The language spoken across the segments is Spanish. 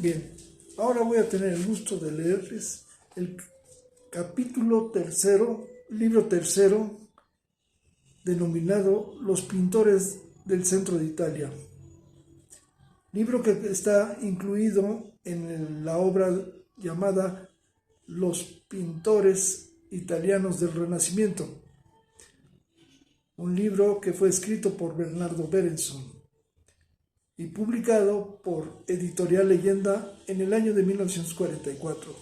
Bien, ahora voy a tener el gusto de leerles el capítulo tercero, libro tercero, denominado Los pintores del centro de Italia. Libro que está incluido en la obra llamada Los pintores italianos del Renacimiento, un libro que fue escrito por Bernardo Berenson y publicado por Editorial Leyenda en el año de 1944.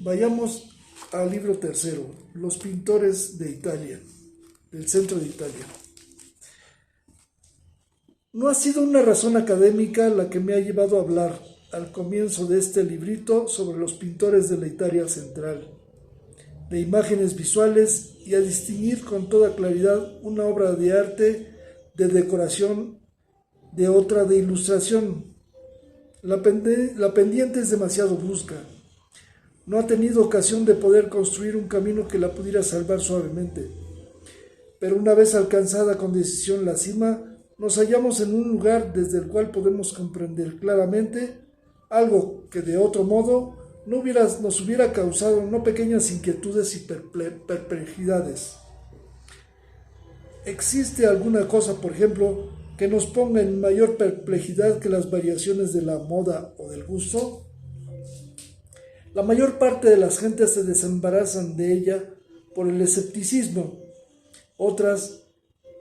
Vayamos al libro tercero, Los pintores de Italia, del centro de Italia. No ha sido una razón académica la que me ha llevado a hablar al comienzo de este librito sobre los pintores de la Italia central, de imágenes visuales y a distinguir con toda claridad una obra de arte, de decoración, de otra de ilustración. La pendiente es demasiado brusca. No ha tenido ocasión de poder construir un camino que la pudiera salvar suavemente. Pero una vez alcanzada con decisión la cima, nos hallamos en un lugar desde el cual podemos comprender claramente algo que de otro modo nos hubiera causado no pequeñas inquietudes y perplejidades. ¿Existe alguna cosa, por ejemplo, que nos ponga en mayor perplejidad que las variaciones de la moda o del gusto? La mayor parte de las gentes se desembarazan de ella por el escepticismo. Otras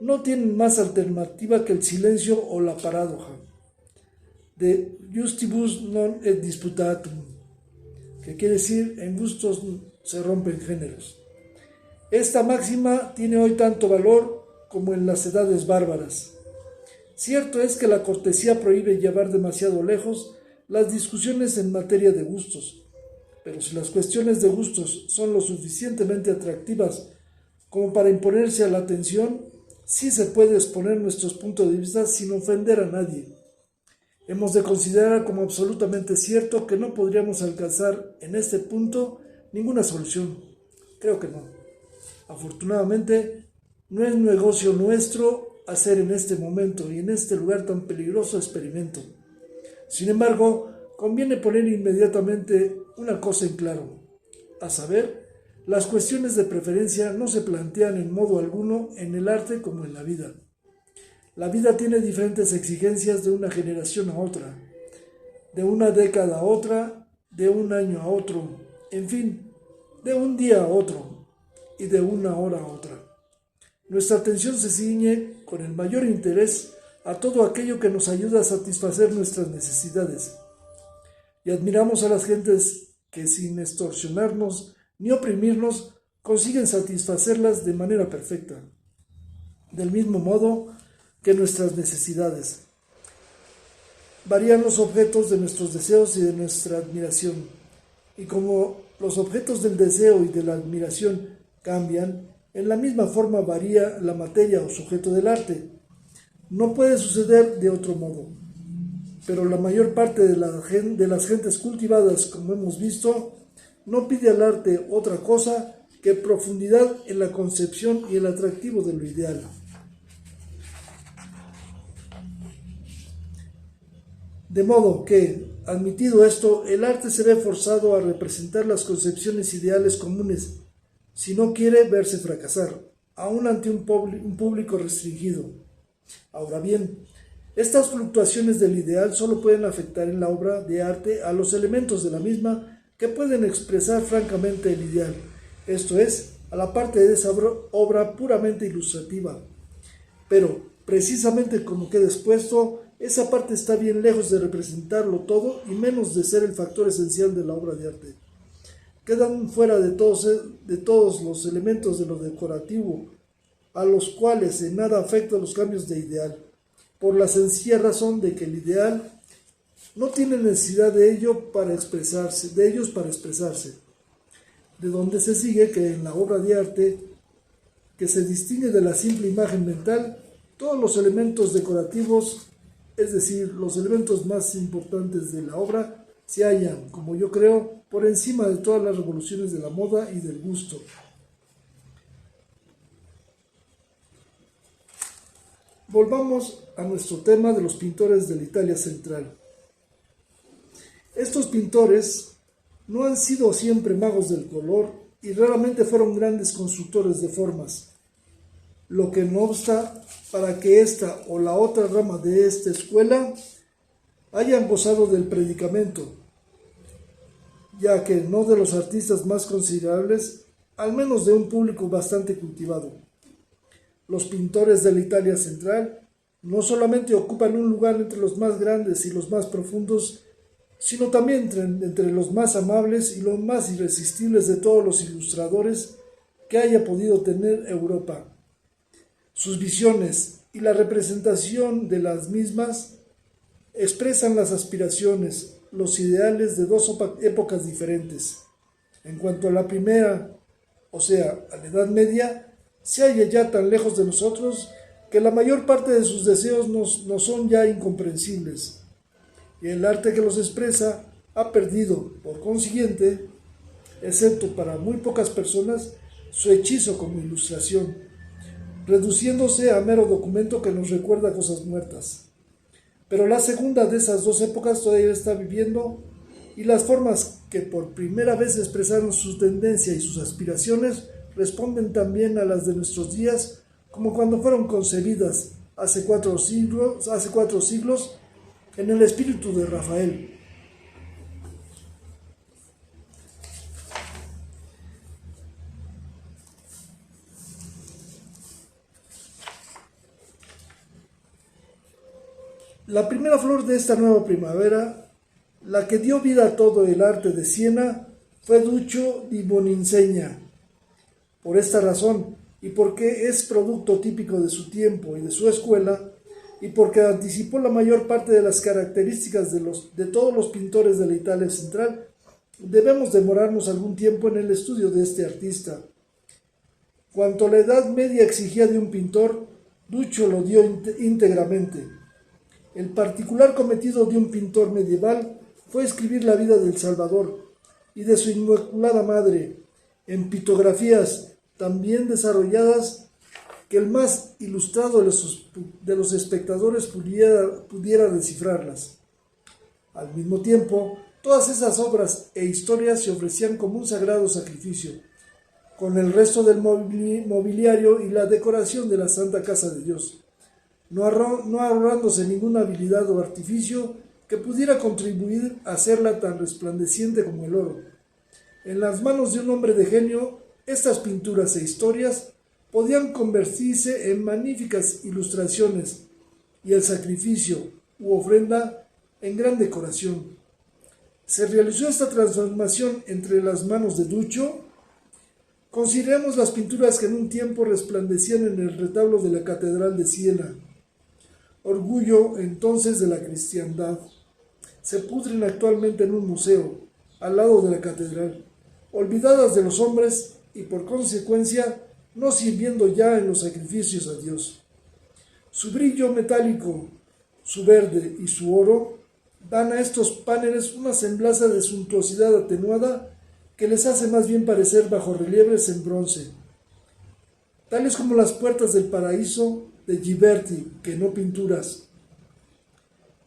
no tienen más alternativa que el silencio o la paradoja. De justibus non et disputatum, que quiere decir, en gustos se rompen géneros. Esta máxima tiene hoy tanto valor como en las edades bárbaras. Cierto es que la cortesía prohíbe llevar demasiado lejos las discusiones en materia de gustos, pero si las cuestiones de gustos son lo suficientemente atractivas como para imponerse a la atención, sí se puede exponer nuestros puntos de vista sin ofender a nadie. Hemos de considerar como absolutamente cierto que no podríamos alcanzar en este punto ninguna solución. Creo que no. Afortunadamente, no es negocio nuestro hacer en este momento y en este lugar tan peligroso experimento. Sin embargo, conviene poner inmediatamente una cosa en claro, a saber, las cuestiones de preferencia no se plantean en modo alguno en el arte como en la vida. La vida tiene diferentes exigencias de una generación a otra, de una década a otra, de un año a otro, en fin, de un día a otro y de una hora a otra. Nuestra atención se ciñe con el mayor interés a todo aquello que nos ayuda a satisfacer nuestras necesidades. Y admiramos a las gentes que sin extorsionarnos ni oprimirnos consiguen satisfacerlas de manera perfecta, del mismo modo que nuestras necesidades. Varían los objetos de nuestros deseos y de nuestra admiración, y como los objetos del deseo y de la admiración cambian, en la misma forma varía la materia o sujeto del arte. No puede suceder de otro modo, pero la mayor parte de las gentes cultivadas, como hemos visto, no pide al arte otra cosa que profundidad en la concepción y el atractivo de lo ideal. De modo que, admitido esto, el arte se ve forzado a representar las concepciones ideales comunes, si no quiere verse fracasar, aún ante un público restringido. Ahora bien, estas fluctuaciones del ideal solo pueden afectar en la obra de arte a los elementos de la misma que pueden expresar francamente el ideal, esto es, a la parte de esa obra puramente ilustrativa. Pero, precisamente como queda expuesto, esa parte está bien lejos de representarlo todo y menos de ser el factor esencial de la obra de arte. Quedan fuera de todos los elementos de lo decorativo, a los cuales en nada afectan los cambios de ideal, por la sencilla razón de que el ideal no tiene necesidad de ellos para expresarse, de donde se sigue que en la obra de arte, que se distingue de la simple imagen mental, todos los elementos decorativos, es decir, los elementos más importantes de la obra, se hallan, como yo creo, por encima de todas las revoluciones de la moda y del gusto. Volvamos a nuestro tema de los pintores de la Italia central. Estos pintores no han sido siempre magos del color y raramente fueron grandes constructores de formas, lo que no obsta para que esta o la otra rama de esta escuela hayan gozado del predicamento, ya que no de los artistas más considerables, al menos de un público bastante cultivado. Los pintores de la Italia central no solamente ocupan un lugar entre los más grandes y los más profundos, sino también entre los más amables y los más irresistibles de todos los ilustradores que haya podido tener Europa. Sus visiones y la representación de las mismas expresan las aspiraciones, los ideales de dos épocas diferentes. En cuanto a la primera, o sea, a la Edad Media, se halla ya tan lejos de nosotros que la mayor parte de sus deseos nos son ya incomprensibles, y el arte que los expresa ha perdido, por consiguiente, excepto para muy pocas personas, su hechizo como ilustración, reduciéndose a mero documento que nos recuerda cosas muertas. Pero la segunda de esas dos épocas todavía está viviendo, y las formas que por primera vez expresaron su tendencia y sus aspiraciones responden también a las de nuestros días, como cuando fueron concebidas hace cuatro siglos en el espíritu de Rafael. La primera flor de esta nueva primavera, la que dio vida a todo el arte de Siena, fue Duccio di Boninsegna. Por esta razón, y porque es producto típico de su tiempo y de su escuela, y porque anticipó la mayor parte de las características de todos los pintores de la Italia central, debemos demorarnos algún tiempo en el estudio de este artista. Cuanto la Edad Media exigía de un pintor, Duccio lo dio íntegramente. El particular cometido de un pintor medieval fue escribir la vida del Salvador y de su Inmaculada Madre en pictografías tan bien desarrolladas que el más ilustrado de los espectadores pudiera descifrarlas. Al mismo tiempo, todas esas obras e historias se ofrecían como un sagrado sacrificio, con el resto del mobiliario y la decoración de la Santa Casa de Dios, no ahorrándose ninguna habilidad o artificio que pudiera contribuir a hacerla tan resplandeciente como el oro. En las manos de un hombre de genio, estas pinturas e historias podían convertirse en magníficas ilustraciones y el sacrificio u ofrenda en gran decoración. Se realizó esta transformación entre las manos de Duccio. Consideremos las pinturas que en un tiempo resplandecían en el retablo de la Catedral de Siena, orgullo entonces de la cristiandad. Se pudren actualmente en un museo, al lado de la catedral, olvidadas de los hombres y por consecuencia no sirviendo ya en los sacrificios a Dios. Su brillo metálico, su verde y su oro dan a estos paneles una semblanza de suntuosidad atenuada que les hace más bien parecer bajorrelieves en bronce, tales como las puertas del paraíso de Ghiberti, que no pinturas.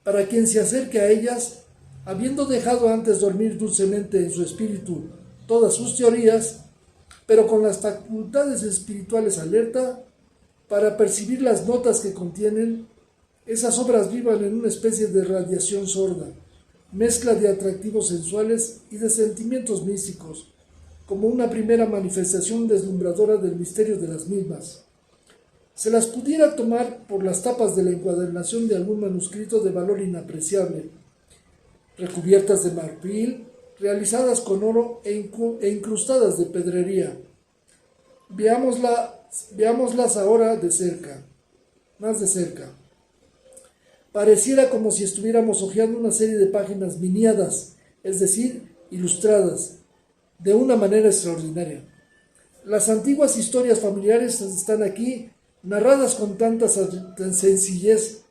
Para quien se acerque a ellas, habiendo dejado antes dormir dulcemente en su espíritu todas sus teorías, pero con las facultades espirituales alerta, para percibir las notas que contienen, esas obras vivan en una especie de radiación sorda, mezcla de atractivos sensuales y de sentimientos místicos, como una primera manifestación deslumbradora del misterio de las mismas. Se las pudiera tomar por las tapas de la encuadernación de algún manuscrito de valor inapreciable, recubiertas de marfil, realizadas con oro e incrustadas de pedrería. Veámoslas ahora de cerca, más de cerca. Pareciera como si estuviéramos hojeando una serie de páginas miniadas, es decir, ilustradas, de una manera extraordinaria. Las antiguas historias familiares están aquí, narradas con tanta sencillez,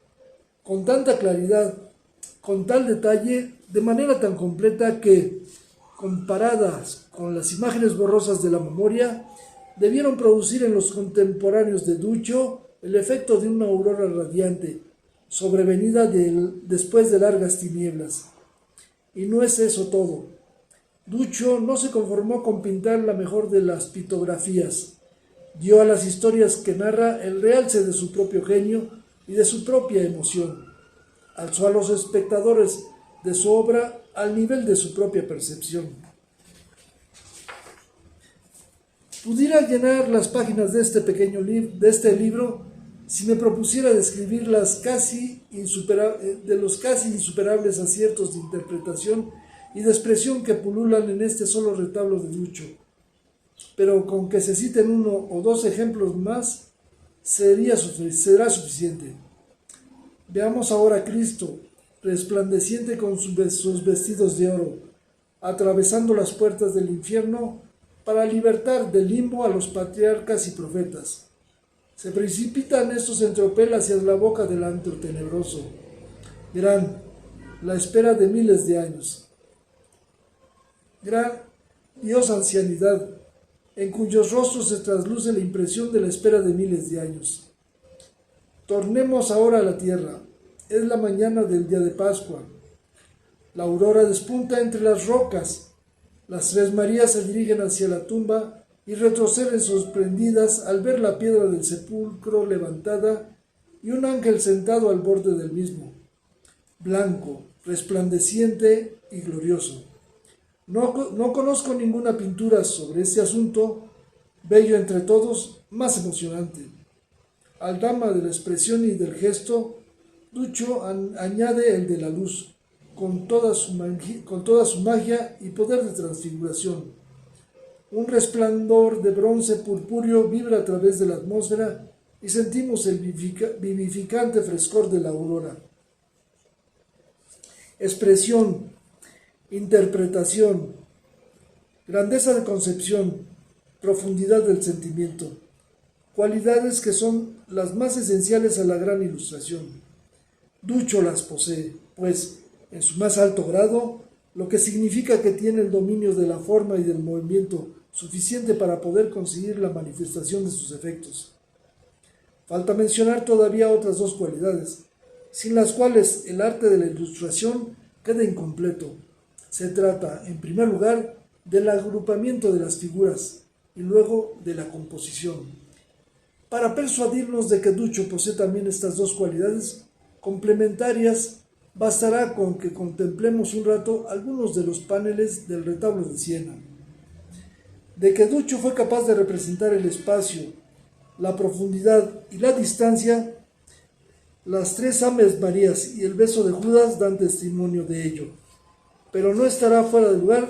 con tanta claridad, con tal detalle, de manera tan completa que, comparadas con las imágenes borrosas de la memoria, debieron producir en los contemporáneos de Duccio el efecto de una aurora radiante, sobrevenida después de largas tinieblas. Y no es eso todo. Duccio no se conformó con pintar la mejor de las pitografías. Dio a las historias que narra el realce de su propio genio y de su propia emoción. Alzó a los espectadores de su obra al nivel de su propia percepción. Pudiera llenar las páginas de este pequeño libro si me propusiera describir de los casi insuperables aciertos de interpretación y de expresión que pululan en este solo retablo de Duccio. Pero con que se citen uno o dos ejemplos más será suficiente. Veamos ahora a Cristo, resplandeciente con sus vestidos de oro, atravesando las puertas del infierno para libertar del limbo a los patriarcas y profetas. Se precipitan estos en tropel hacia la boca del antro tenebroso. Gran, la espera de miles de años. Gran Dios ancianidad, en cuyos rostros se trasluce la impresión de la espera de miles de años. Tornemos ahora a la tierra. Es la mañana del día de Pascua. La aurora despunta entre las rocas. Las tres Marías se dirigen hacia la tumba y retroceden sorprendidas al ver la piedra del sepulcro levantada y un ángel sentado al borde del mismo, blanco, resplandeciente y glorioso. No conozco ninguna pintura sobre este asunto, bello entre todos, más emocionante. Al drama de la expresión y del gesto, Duccio añade el de la luz, con toda su magia y poder de transfiguración. Un resplandor de bronce purpúreo vibra a través de la atmósfera y sentimos el vivificante frescor de la aurora. Expresión, interpretación, grandeza de concepción, profundidad del sentimiento, cualidades que son las más esenciales a la gran ilustración. Duccio las posee, pues, en su más alto grado, lo que significa que tiene el dominio de la forma y del movimiento suficiente para poder conseguir la manifestación de sus efectos. Falta mencionar todavía otras dos cualidades, sin las cuales el arte de la ilustración queda incompleto. Se trata, en primer lugar, del agrupamiento de las figuras y luego de la composición. Para persuadirnos de que Duccio posee también estas dos cualidades complementarias, bastará con que contemplemos un rato algunos de los paneles del retablo de Siena. De que Duccio fue capaz de representar el espacio, la profundidad y la distancia, las tres Aves Marías y el beso de Judas dan testimonio de ello. Pero no estará fuera de lugar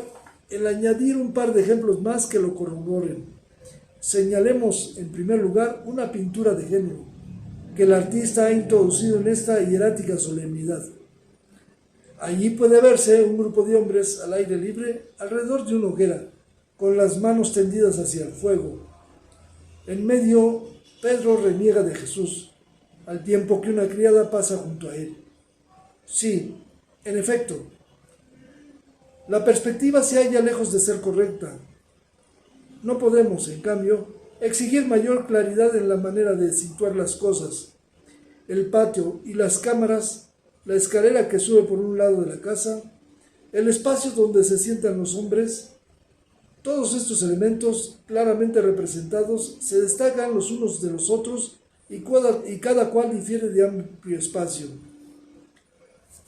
el añadir un par de ejemplos más que lo corroboren. Señalemos, en primer lugar, una pintura de género, que el artista ha introducido en esta hierática solemnidad. Allí puede verse un grupo de hombres al aire libre alrededor de una hoguera, con las manos tendidas hacia el fuego. En medio, Pedro reniega de Jesús, al tiempo que una criada pasa junto a él. Sí, en efecto, la perspectiva se halla lejos de ser correcta. No podemos, en cambio, exigir mayor claridad en la manera de situar las cosas. El patio y las cámaras, la escalera que sube por un lado de la casa, el espacio donde se sientan los hombres, todos estos elementos claramente representados se destacan los unos de los otros y cada cual difiere de amplio espacio.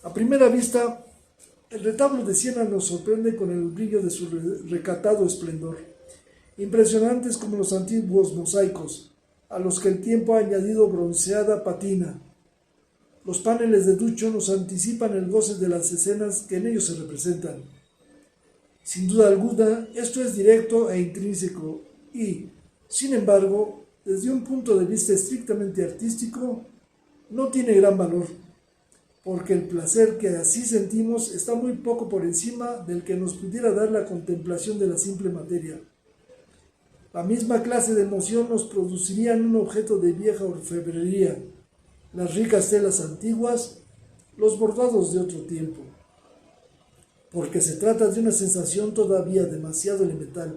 A primera vista, el retablo de Siena nos sorprende con el brillo de su recatado esplendor, impresionantes como los antiguos mosaicos, a los que el tiempo ha añadido bronceada patina. Los paneles de Duccio nos anticipan el goce de las escenas que en ellos se representan. Sin duda alguna, esto es directo e intrínseco y, sin embargo, desde un punto de vista estrictamente artístico, no tiene gran valor, porque el placer que así sentimos está muy poco por encima del que nos pudiera dar la contemplación de la simple materia. La misma clase de emoción nos produciría en un objeto de vieja orfebrería, las ricas telas antiguas, los bordados de otro tiempo, porque se trata de una sensación todavía demasiado elemental,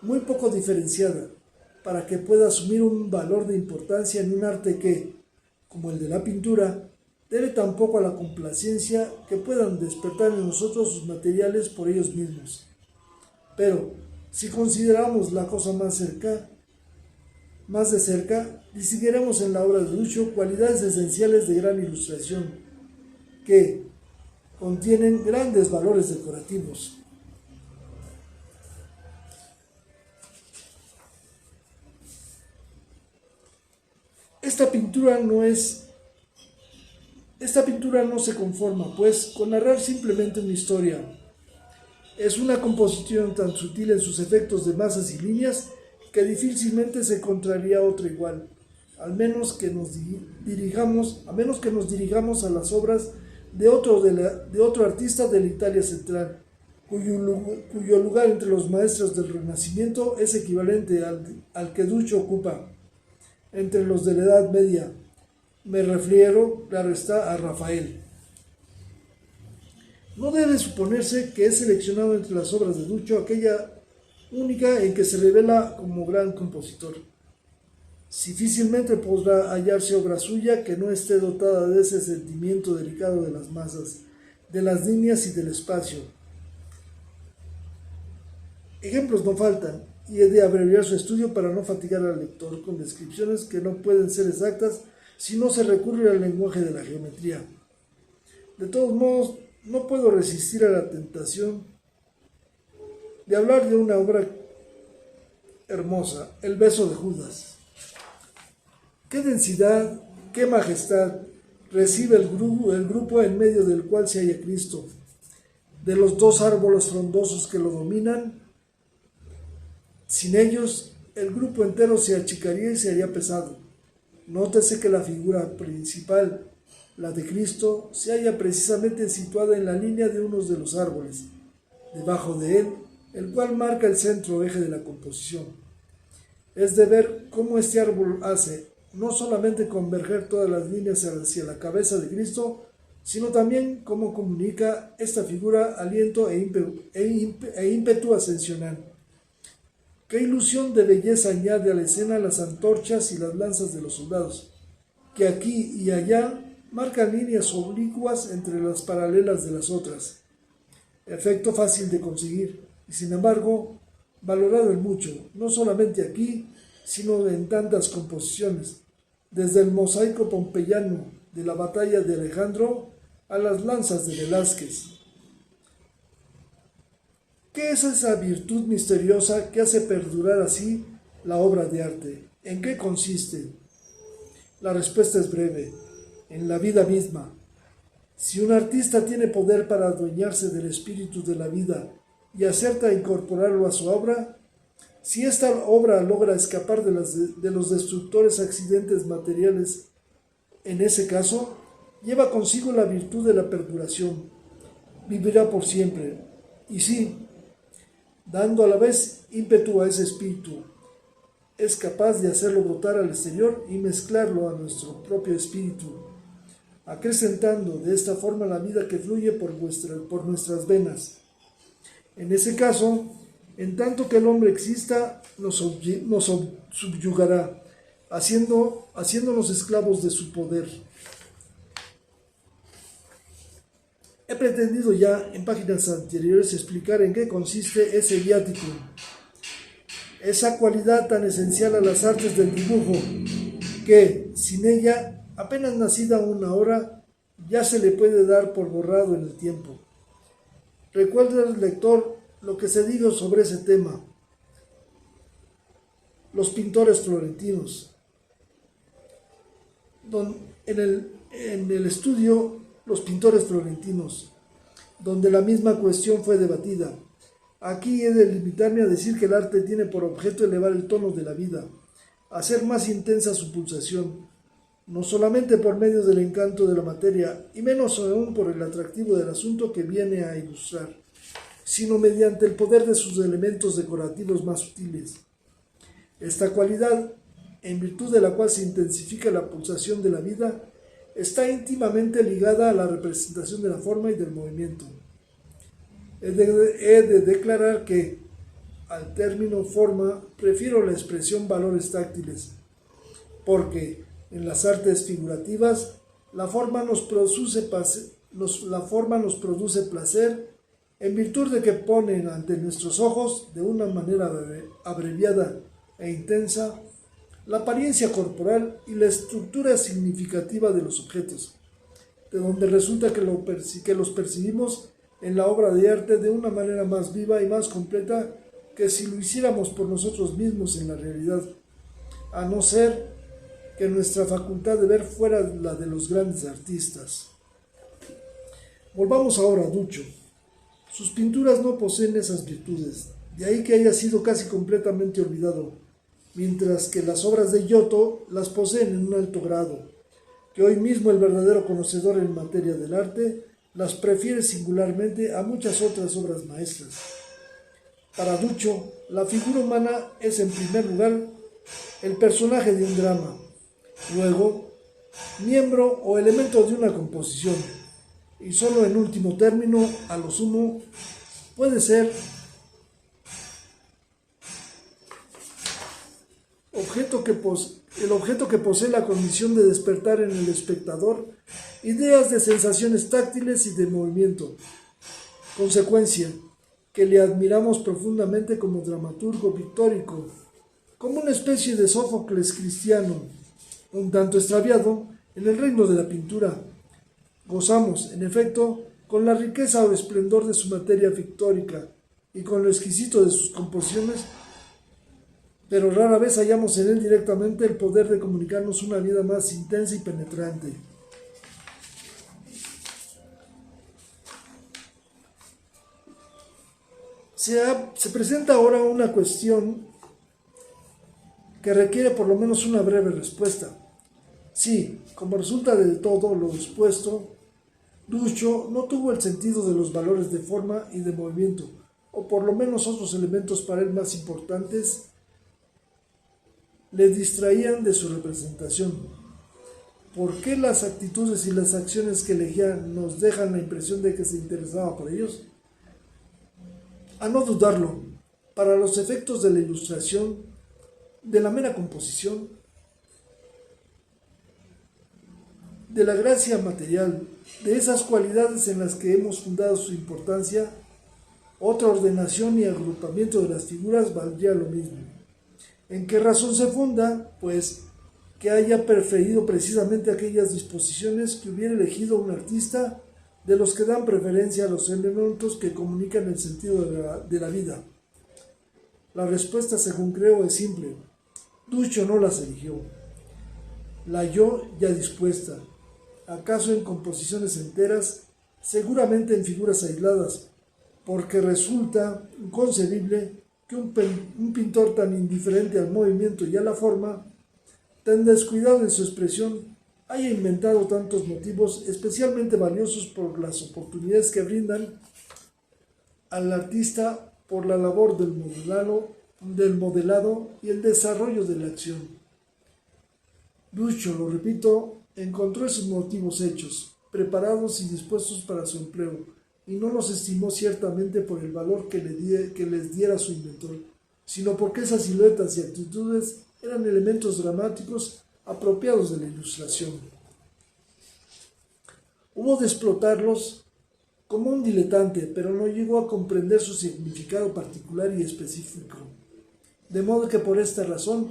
muy poco diferenciada, para que pueda asumir un valor de importancia en un arte que, como el de la pintura, debe tampoco a la complacencia que puedan despertar en nosotros sus materiales por ellos mismos. Pero, si consideramos la cosa más de cerca, distinguiremos en la obra de Duccio cualidades esenciales de gran ilustración, que contienen grandes valores decorativos. Esta pintura no se conforma, pues, con narrar simplemente una historia. Es una composición tan sutil en sus efectos de masas y líneas que difícilmente se encontraría otra igual, a menos que nos dirijamos a las obras de otro artista de la Italia central, cuyo lugar entre los maestros del Renacimiento es equivalente al que Duccio ocupa entre los de la Edad Media. Me refiero, claro está, a Rafael. No debe suponerse que he seleccionado entre las obras de Duccio aquella única en que se revela como gran compositor. Difícilmente podrá hallarse obra suya que no esté dotada de ese sentimiento delicado de las masas, de las líneas y del espacio. Ejemplos no faltan, y he de abreviar su estudio para no fatigar al lector con descripciones que no pueden ser exactas si no se recurre al lenguaje de la geometría. De todos modos, no puedo resistir a la tentación de hablar de una obra hermosa, El beso de Judas. Qué densidad, qué majestad recibe el grupo en medio del cual se halla Cristo. De los dos árboles frondosos que lo dominan, sin ellos, el grupo entero se achicaría y se haría pesado. Nótese que la figura principal, la de Cristo, se halla precisamente situada en la línea de uno de los árboles, debajo de él, el cual marca el centro eje de la composición. Es de ver cómo este árbol hace no solamente converger todas las líneas hacia la cabeza de Cristo, sino también cómo comunica esta figura aliento e ímpetu ascensional. Qué ilusión de belleza añade a la escena las antorchas y las lanzas de los soldados, que aquí y allá marcan líneas oblicuas entre las paralelas de las otras. Efecto fácil de conseguir, y sin embargo, valorado en mucho, no solamente aquí, sino en tantas composiciones, desde el mosaico pompeyano de la batalla de Alejandro a las lanzas de Velázquez. ¿Qué es esa virtud misteriosa que hace perdurar así la obra de arte? ¿En qué consiste? La respuesta es breve: en la vida misma. Si un artista tiene poder para adueñarse del espíritu de la vida y acerta a incorporarlo a su obra, si esta obra logra escapar de los destructores accidentes materiales, en ese caso, lleva consigo la virtud de la perduración. Vivirá por siempre. Y sí, dando a la vez ímpetu a ese espíritu, es capaz de hacerlo brotar al exterior y mezclarlo a nuestro propio espíritu, acrecentando de esta forma la vida que fluye por nuestras venas. En ese caso, en tanto que el hombre exista, nos subyugará, haciéndonos esclavos de su poder. He pretendido ya en páginas anteriores explicar en qué consiste ese viaticum, esa cualidad tan esencial a las artes del dibujo, que sin ella, apenas nacida una hora, ya se le puede dar por borrado en el tiempo. Recuerda al lector lo que se dijo sobre ese tema. Los pintores florentinos. En el estudio Los pintores florentinos, donde la misma cuestión fue debatida. Aquí he de limitarme a decir que el arte tiene por objeto elevar el tono de la vida, hacer más intensa su pulsación, no solamente por medio del encanto de la materia, y menos aún por el atractivo del asunto que viene a ilustrar, sino mediante el poder de sus elementos decorativos más sutiles. Esta cualidad, en virtud de la cual se intensifica la pulsación de la vida, está íntimamente ligada a la representación de la forma y del movimiento. He de declarar que, al término forma, prefiero la expresión valores táctiles, porque en las artes figurativas La forma nos produce placer en virtud de que ponen ante nuestros ojos, de una manera abreviada e intensa, la apariencia corporal y la estructura significativa de los objetos, de donde resulta que los percibimos en la obra de arte de una manera más viva y más completa que si lo hiciéramos por nosotros mismos en la realidad, a no ser que nuestra facultad de ver fuera la de los grandes artistas. Volvamos ahora a Duccio. Sus pinturas no poseen esas virtudes, de ahí que haya sido casi completamente olvidado, mientras que las obras de Giotto las poseen en un alto grado, que hoy mismo el verdadero conocedor en materia del arte las prefiere singularmente a muchas otras obras maestras. Para Duccio, la figura humana es en primer lugar el personaje de un drama, luego miembro o elemento de una composición, y solo en último término, a lo sumo, puede ser el objeto que posee la condición de despertar en el espectador ideas de sensaciones táctiles y de movimiento. Consecuencia, que le admiramos profundamente como dramaturgo pictórico, como una especie de Sófocles cristiano, un tanto extraviado en el reino de la pintura. Gozamos, en efecto, con la riqueza o esplendor de su materia pictórica y con lo exquisito de sus composiciones, pero rara vez hallamos en él directamente el poder de comunicarnos una vida más intensa y penetrante. Se presenta ahora una cuestión que requiere por lo menos una breve respuesta. Sí, como resulta de todo lo expuesto, Duccio no tuvo el sentido de los valores de forma y de movimiento, o por lo menos otros elementos para él más importantes, le distraían de su representación. ¿Por qué las actitudes y las acciones que elegía nos dejan la impresión de que se interesaba por ellos? A no dudarlo, para los efectos de la ilustración, de la mera composición, de la gracia material, de esas cualidades en las que hemos fundado su importancia, otra ordenación y agrupamiento de las figuras valdría lo mismo. ¿En qué razón se funda? Pues que haya preferido precisamente aquellas disposiciones que hubiera elegido un artista de los que dan preferencia a los elementos que comunican el sentido de la vida. La respuesta, según creo, es simple. Duccio no las eligió. La halló ya dispuesta, acaso en composiciones enteras, seguramente en figuras aisladas, porque resulta inconcebible que un pintor tan indiferente al movimiento y a la forma, tan descuidado en su expresión, haya inventado tantos motivos especialmente valiosos por las oportunidades que brindan al artista por la labor del modelado y el desarrollo de la acción. Duccio, lo repito, encontró esos motivos hechos, preparados y dispuestos para su empleo, y no los estimó ciertamente por el valor que les diera su inventor, sino porque esas siluetas y actitudes eran elementos dramáticos apropiados de la ilustración. Hubo de explotarlos como un diletante, pero no llegó a comprender su significado particular y específico. De modo que por esta razón,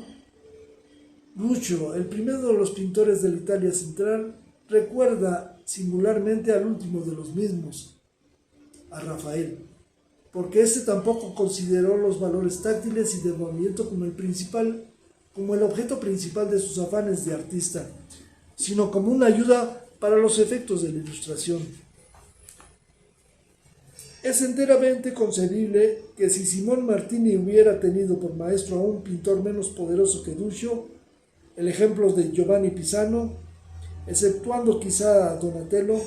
Duccio, el primero de los pintores de la Italia central, recuerda singularmente al último de los mismos, a Rafael, porque éste tampoco consideró los valores táctiles y de movimiento como el objeto principal de sus afanes de artista, sino como una ayuda para los efectos de la ilustración. Es enteramente concebible que si Simón Martini hubiera tenido por maestro a un pintor menos poderoso que Duccio, el ejemplo de Giovanni Pisano, exceptuando quizá a Donatello,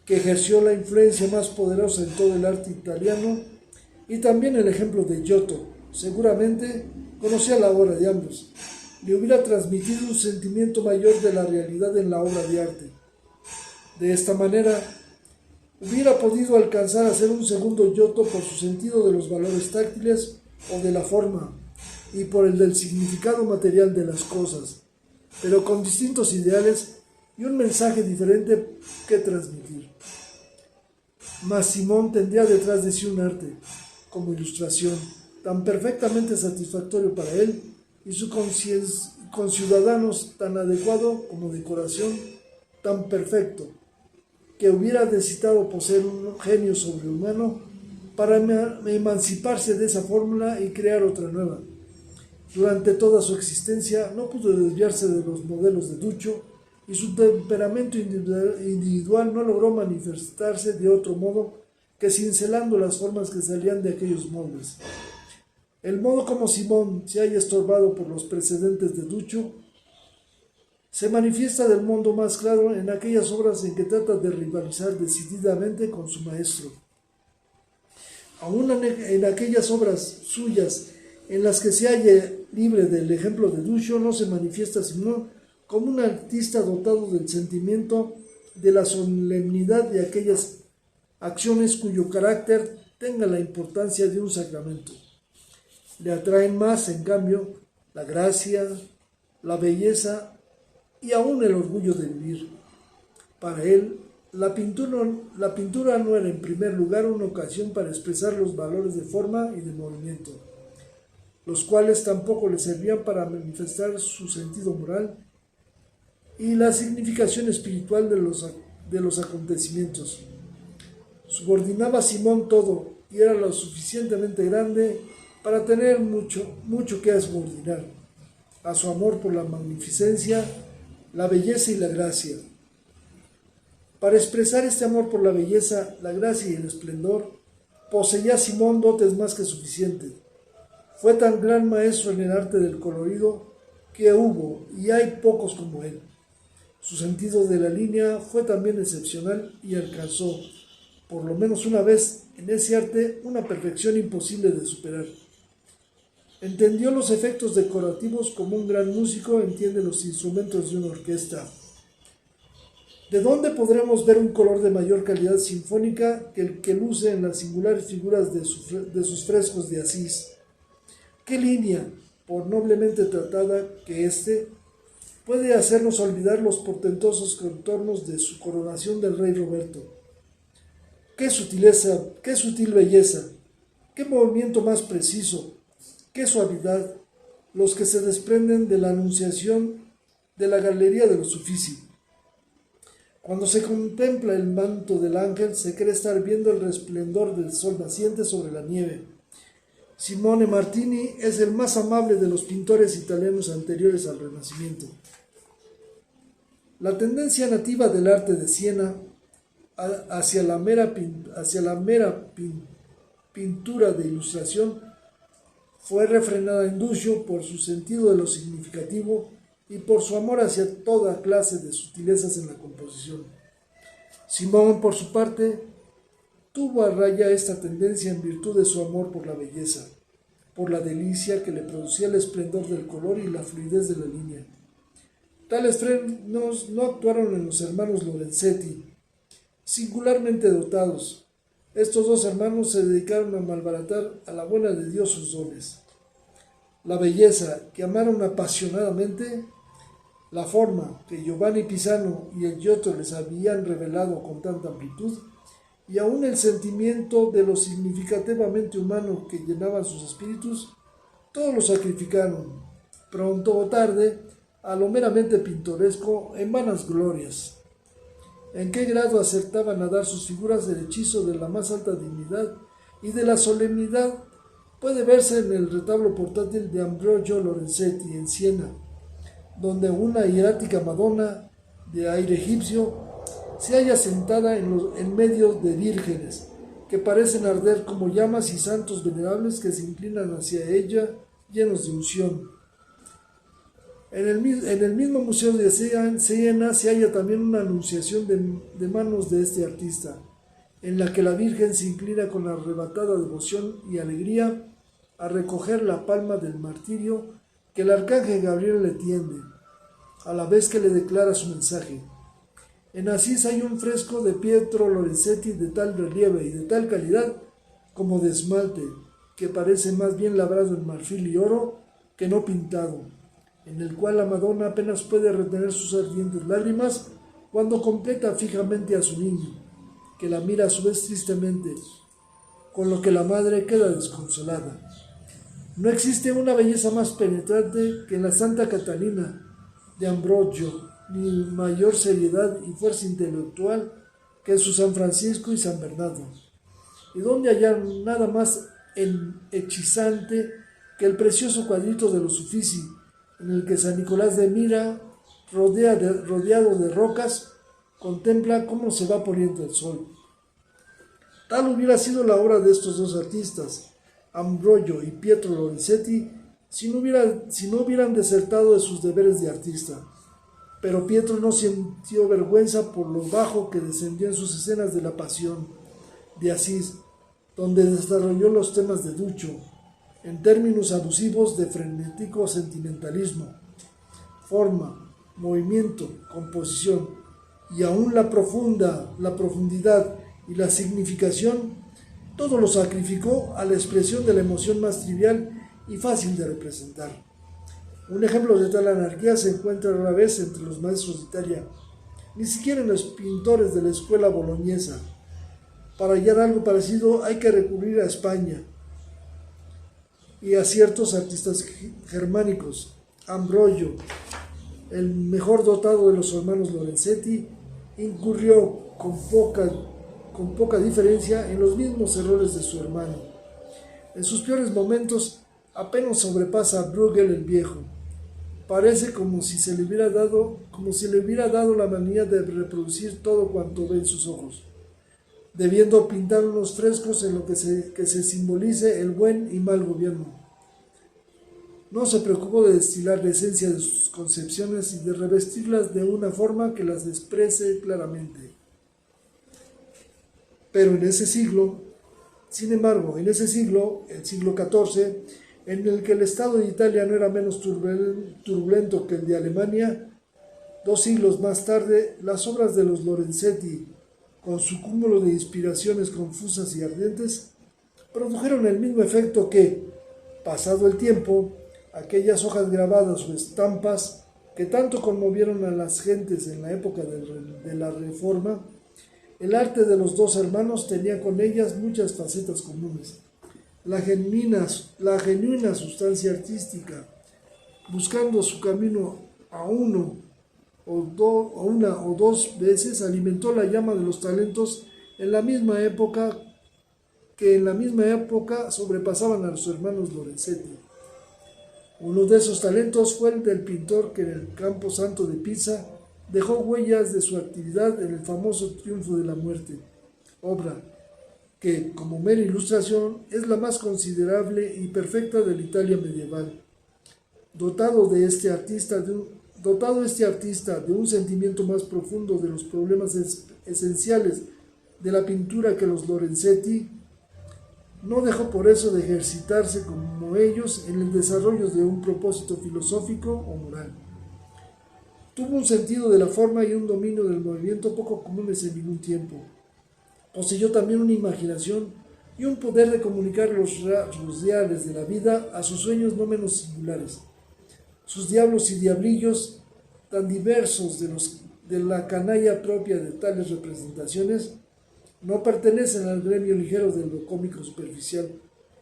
que ejerció la influencia más poderosa en todo el arte italiano, y también el ejemplo de Giotto, seguramente conocía la obra de ambos, le hubiera transmitido un sentimiento mayor de la realidad en la obra de arte. De esta manera, hubiera podido alcanzar a ser un segundo Giotto por su sentido de los valores táctiles o de la forma, y por el del significado material de las cosas, pero con distintos ideales y un mensaje diferente que transmitir. Mas Simón tendría detrás de sí un arte, como ilustración, tan perfectamente satisfactorio para él y sus conciudadanos tan adecuado como decoración tan perfecto, que hubiera necesitado poseer un genio sobrehumano para emanciparse de esa fórmula y crear otra nueva. Durante toda su existencia no pudo desviarse de los modelos de Duccio y su temperamento individual no logró manifestarse de otro modo que cincelando las formas que salían de aquellos moldes. El modo como Simón se haya estorbado por los precedentes de Duccio se manifiesta del modo más claro en aquellas obras en que trata de rivalizar decididamente con su maestro. Aún en aquellas obras suyas en las que se halle libre del ejemplo de Duccio, no se manifiesta sino como un artista dotado del sentimiento de la solemnidad de aquellas acciones cuyo carácter tenga la importancia de un sacramento. Le atraen más, en cambio, la gracia, la belleza y aún el orgullo de vivir. Para él, la pintura no era en primer lugar una ocasión para expresar los valores de forma y de movimiento, los cuales tampoco le servían para manifestar su sentido moral y la significación espiritual de los acontecimientos. Subordinaba a Simón todo y era lo suficientemente grande para tener mucho que subordinar a su amor por la magnificencia, la belleza y la gracia. Para expresar este amor por la belleza, la gracia y el esplendor, poseía Simón dotes más que suficientes. Fue tan gran maestro en el arte del colorido que hubo y hay pocos como él. Su sentido de la línea fue también excepcional y alcanzó, por lo menos una vez, en ese arte una perfección imposible de superar. Entendió los efectos decorativos como un gran músico entiende los instrumentos de una orquesta. ¿De dónde podremos ver un color de mayor calidad sinfónica que el que luce en las singulares figuras de sus frescos de Asís? ¿Qué línea, por noblemente tratada que éste, puede hacernos olvidar los portentosos contornos de su coronación del rey Roberto? ¡Qué sutileza, qué sutil belleza, qué movimiento más preciso, qué suavidad, los que se desprenden de la anunciación de la galería de los Uffizi! Cuando se contempla el manto del ángel, se cree estar viendo el resplendor del sol naciente sobre la nieve. Simone Martini es el más amable de los pintores italianos anteriores al Renacimiento. La tendencia nativa del arte de Siena hacia la mera pintura de ilustración fue refrenada en Duccio por su sentido de lo significativo y por su amor hacia toda clase de sutilezas en la composición. Simón, por su parte, tuvo a raya esta tendencia en virtud de su amor por la belleza, por la delicia que le producía el esplendor del color y la fluidez de la línea. Tales frenos no actuaron en los hermanos Lorenzetti, singularmente dotados. Estos dos hermanos se dedicaron a malbaratar a la buena de Dios sus dones. La belleza, que amaron apasionadamente, la forma que Giovanni Pisano y el Giotto les habían revelado con tanta amplitud, y aún el sentimiento de lo significativamente humano que llenaban sus espíritus, todos lo sacrificaron, pronto o tarde, a lo meramente pintoresco en vanas glorias. En qué grado acertaban a dar sus figuras el hechizo de la más alta dignidad y de la solemnidad puede verse en el retablo portátil de Ambrogio Lorenzetti en Siena, donde una hierática Madonna de aire egipcio se halla sentada en medio de vírgenes que parecen arder como llamas y santos venerables que se inclinan hacia ella llenos de unción. En el mismo museo de Siena se halla también una anunciación de manos de este artista, en la que la Virgen se inclina con arrebatada devoción y alegría a recoger la palma del martirio que el arcángel Gabriel le tiende, a la vez que le declara su mensaje. En Asís hay un fresco de Pietro Lorenzetti de tal relieve y de tal calidad como de esmalte, que parece más bien labrado en marfil y oro que no pintado, en el cual la Madonna apenas puede retener sus ardientes lágrimas cuando completa fijamente a su niño, que la mira a su vez tristemente, con lo que la madre queda desconsolada. No existe una belleza más penetrante que la Santa Catalina de Ambrogio, ni mayor seriedad y fuerza intelectual que su San Francisco y San Bernardo. Y donde hallar nada más hechizante que el precioso cuadrito de los Uffizi, en el que San Nicolás de Mira, rodeado de rocas, contempla cómo se va poniendo el sol. Tal hubiera sido la obra de estos dos artistas, Ambrogio y Pietro Lorenzetti, si no hubieran desertado de sus deberes de artista. Pero Pietro no sintió vergüenza por lo bajo que descendió en sus escenas de la Pasión de Asís, donde desarrolló los temas de Ducho, en términos abusivos de frenético sentimentalismo, forma, movimiento, composición, y aún la profundidad y la significación, todo lo sacrificó a la expresión de la emoción más trivial y fácil de representar. Un ejemplo de tal anarquía se encuentra rara vez entre los maestros de Italia, ni siquiera en los pintores de la escuela boloñesa. Para hallar algo parecido hay que recurrir a España y a ciertos artistas germánicos. Ambrogio, el mejor dotado de los hermanos Lorenzetti, incurrió con poca diferencia en los mismos errores de su hermano. En sus peores momentos apenas sobrepasa a Bruegel el viejo. Parece como si le hubiera dado la manía de reproducir todo cuanto ve en sus ojos, debiendo pintar unos frescos en lo que se simbolice el buen y mal gobierno. No se preocupó de destilar la esencia de sus concepciones y de revestirlas de una forma que las exprese claramente. Pero sin embargo, el siglo XIV, en el que el Estado de Italia no era menos turbulento que el de Alemania, 2 siglos más tarde, las obras de los Lorenzetti, con su cúmulo de inspiraciones confusas y ardientes, produjeron el mismo efecto que, pasado el tiempo, aquellas hojas grabadas o estampas que tanto conmovieron a las gentes en la época de la Reforma. El arte de los dos hermanos tenía con ellas muchas facetas comunes. La genuina sustancia artística, buscando su camino a una o dos veces, alimentó la llama de los talentos en la misma época sobrepasaban a los hermanos Lorenzetti. Uno de esos talentos fue el del pintor que en el Campo Santo de Pisa dejó huellas de su actividad en el famoso Triunfo de la Muerte, obra que, como mera ilustración, es la más considerable y perfecta de la Italia medieval. Dotado este artista de un sentimiento más profundo de los problemas esenciales de la pintura que los Lorenzetti, no dejó por eso de ejercitarse como ellos en el desarrollo de un propósito filosófico o moral. Tuvo un sentido de la forma y un dominio del movimiento poco comunes en ningún tiempo. Poseyó también una imaginación y un poder de comunicar los rasgos reales de la vida a sus sueños no menos singulares. Sus diablos y diablillos, tan diversos de la canalla propia de tales representaciones, no pertenecen al gremio ligero de lo cómico superficial,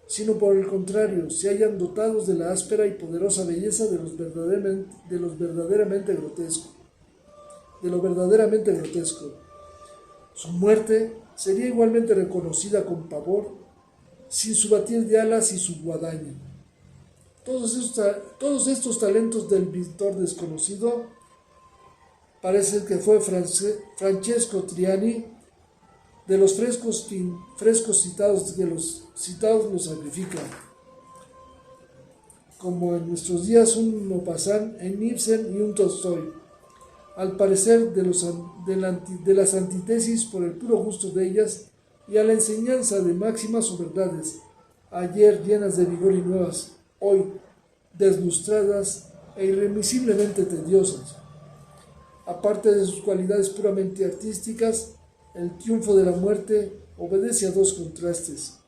sino por el contrario, se hallan dotados de la áspera y poderosa belleza de lo verdaderamente grotesco. Su muerte sería igualmente reconocida con pavor, sin su batir de alas y su guadaña. Todos estos talentos del pintor desconocido parece que fue Francesco Triani. De los frescos citados los sacrifica, como en nuestros días un Maupassant, un Ibsen y un Tolstoy, al parecer de las antítesis por el puro gusto de ellas y a la enseñanza de máximas o verdades, ayer llenas de vigor y nuevas, hoy deslustradas e irremisiblemente tediosas. Aparte de sus cualidades puramente artísticas, el Triunfo de la Muerte obedece a dos contrastes.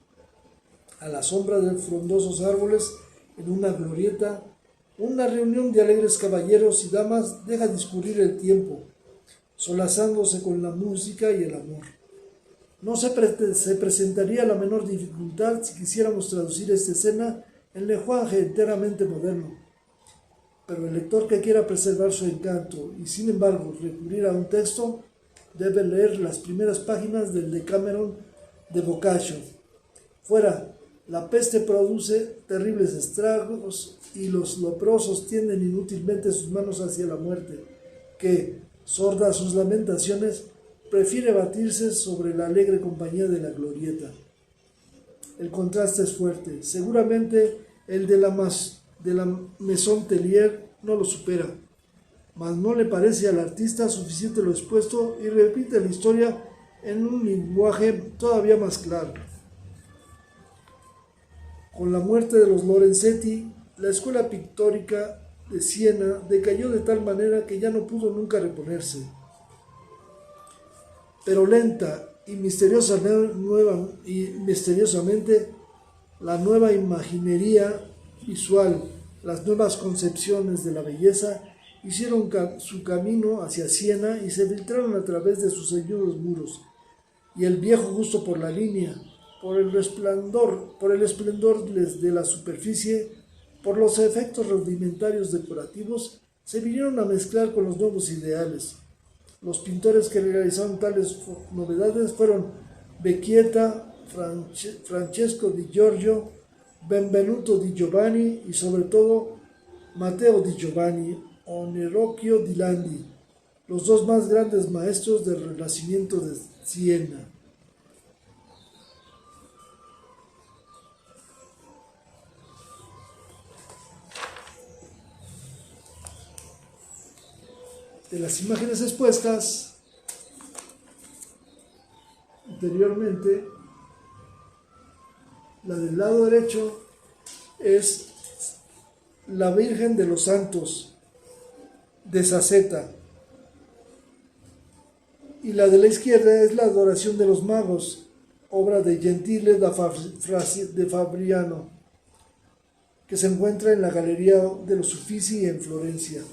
A la sombra de frondosos árboles, en una glorieta, una reunión de alegres caballeros y damas deja discurrir el tiempo. solazándose con la música y el amor. No se presentaría la menor dificultad si quisiéramos traducir esta escena en lenguaje enteramente moderno, pero el lector que quiera preservar su encanto y sin embargo recurrir a un texto debe leer las primeras páginas del Decameron de Boccaccio. Fuera, la peste produce terribles estragos y los leprosos tienden inútilmente sus manos hacia la muerte, que, sorda a sus lamentaciones, prefiere batirse sobre la alegre compañía de la glorieta. El contraste es fuerte. Seguramente el de la Maison Tellier no lo supera, mas no le parece al artista suficiente lo expuesto y repite la historia en un lenguaje todavía más claro. Con la muerte de los Lorenzetti, la escuela pictórica de Siena decayó de tal manera que ya no pudo nunca reponerse. Pero lenta y misteriosamente, la nueva imaginería visual, las nuevas concepciones de la belleza hicieron su camino hacia Siena y se filtraron a través de sus ceñudos muros, y el viejo gusto por la línea, por el esplendor de la superficie, por los efectos rudimentarios decorativos, se vinieron a mezclar con los nuevos ideales. Los pintores que realizaron tales novedades fueron Becchietta, Francesco di Giorgio, Benvenuto di Giovanni y sobre todo Matteo di Giovanni o Nerocchio di Landi, los dos más grandes maestros del Renacimiento de Siena. De las imágenes expuestas anteriormente, la del lado derecho es la Virgen de los Santos de Saceta y la de la izquierda es la Adoración de los Magos, obra de Gentile da Fabriano, que se encuentra en la Galería de los Uffizi en Florencia.